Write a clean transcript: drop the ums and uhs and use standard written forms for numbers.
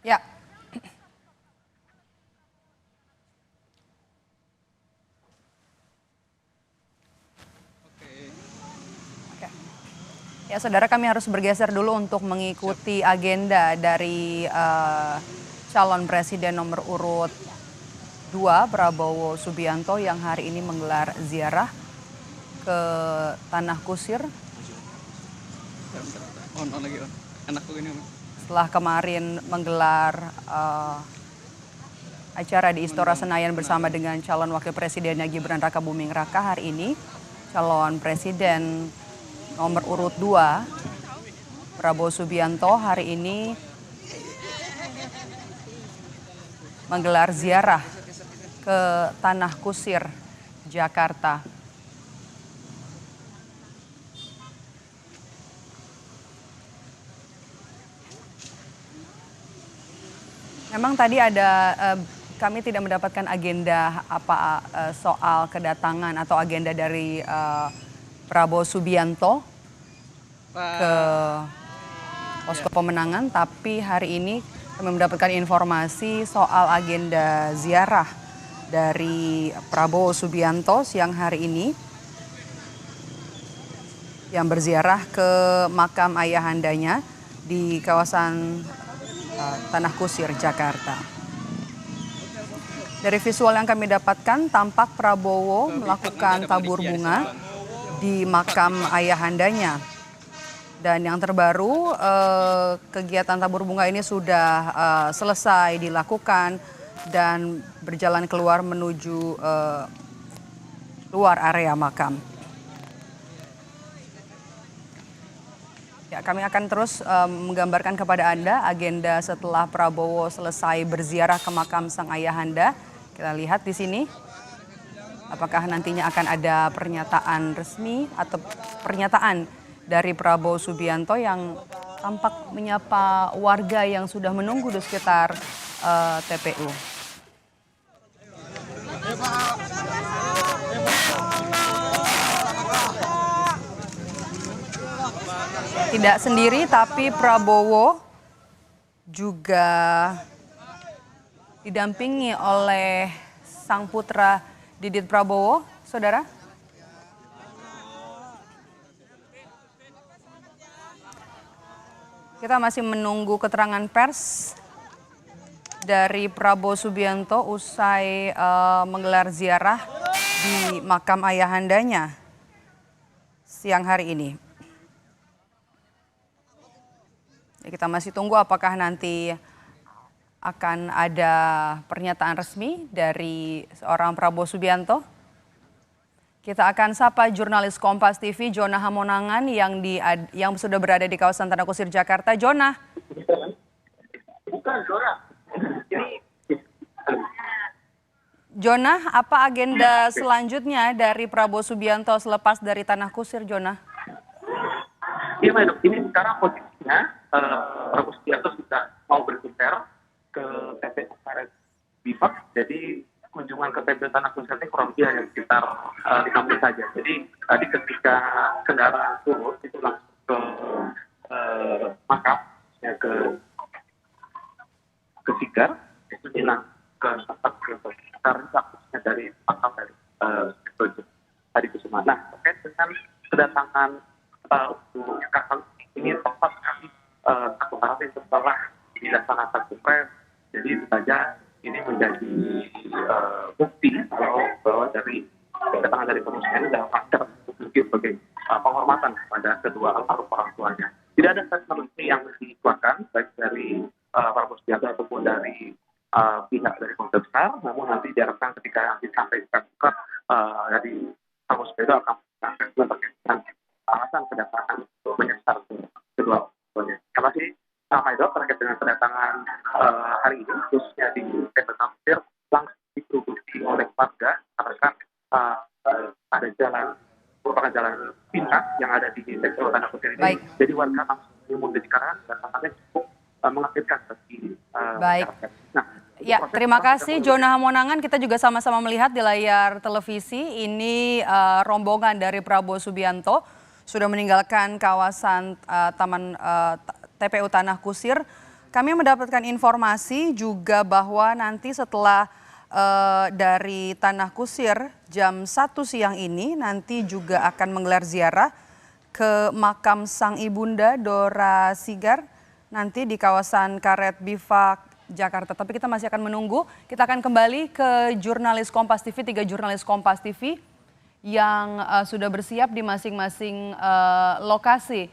Ya, oke. Ya, saudara, kami harus bergeser dulu untuk mengikuti agenda dari calon presiden nomor urut 2 Prabowo Subianto yang hari ini menggelar ziarah ke Tanah Kusir On lagi on. Anakku ini. setelah kemarin menggelar acara di Istora Senayan bersama dengan calon wakil presidennya Gibran Rakabuming Raka. Hari ini calon presiden nomor urut 2 Prabowo Subianto hari ini menggelar ziarah ke Tanah Kusir, Jakarta. Memang tadi ada kami tidak mendapatkan agenda apa soal kedatangan atau agenda dari Prabowo Subianto ke posko pemenangan, tapi hari ini kami mendapatkan informasi soal agenda ziarah dari Prabowo Subianto siang hari ini yang berziarah ke makam ayahandanya di kawasan Tanah Kusir, Jakarta. Dari visual yang kami dapatkan, tampak Prabowo melakukan tabur bunga di makam ayahandanya. Dan yang terbaru, kegiatan tabur bunga ini sudah selesai dilakukan dan berjalan keluar menuju luar area makam. Ya, kami akan terus menggambarkan kepada Anda agenda setelah Prabowo selesai berziarah ke makam sang ayahanda. Kita lihat di sini, apakah nantinya akan ada pernyataan resmi atau pernyataan dari Prabowo Subianto yang tampak menyapa warga yang sudah menunggu di sekitar TPU. Tidak sendiri, tapi Prabowo juga didampingi oleh sang putra Didit Prabowo, saudara. Kita masih menunggu keterangan pers dari Prabowo Subianto usai menggelar ziarah di makam ayahandanya siang hari ini. Kita masih tunggu apakah nanti akan ada pernyataan resmi dari seorang Prabowo Subianto. Kita akan sapa jurnalis Kompas TV Jonah Hamonangan yang sudah berada di kawasan Tanah Kusir, Jakarta. Jonah. Jonah, apa agenda selanjutnya dari Prabowo Subianto selepas dari Tanah Kusir, Jonah? Iya, Mbak, ini sekarang posisinya Prabowo Subianto sudah mau bergeser ke TPU Karet Bifak. Jadi kunjungan ke TPU Tanah Kusir ini kurang lebih hanya sekitar 5 menit saja. Jadi tadi ketika kendaraan turun itu langsung ke makam, ya ke Sigar, itu hilang ke tempat karena khususnya dari makam dari tadi Kusuma. Nah, terkait dengan kedatangan untuk kapal ini tepat kami satu hari setelah dilaksanakan Kongres. Jadi itu saja ini menjadi bukti bahwa dari kedatangan dari pengungsian dalam rangka mungkin sebagai penghormatan kepada kedua almarhum orang tuanya. Tidak ada statement resmi yang dikeluarkan baik dari Prabowo Subianto ataupun dari pihak dari Keluarga Besar, namun nanti diharapkan ketika disampaikan dari Prabowo Subianto akan menyampaikan alasan kedatangan untuk menyasar kedua orangnya. Terima kasih Maido terkait dengan kedatangan hari ini khususnya di TPU Kusir langsung diikuti oleh warga karena kan ada merupakan jalan pintas yang ada di TPU Tanah Kusir ini. Baik. Jadi warga langsung memudik sekarang dan tampaknya cukup mengagetkan bagi masyarakat. Nah, ya, terima kasih Jonah Hamonangan. Kita juga sama-sama melihat di layar televisi ini rombongan dari Prabowo Subianto sudah meninggalkan kawasan TPU Tanah Kusir. kami mendapatkan informasi juga bahwa nanti setelah dari Tanah Kusir jam 1 siang ini nanti juga akan menggelar ziarah ke makam Sang Ibunda Dora Sigar nanti di kawasan Karet Bifak Jakarta. Tapi kita masih akan menunggu. Kita akan kembali ke jurnalis Kompas TV, 3 jurnalis Kompas TV yang sudah bersiap di masing-masing lokasi.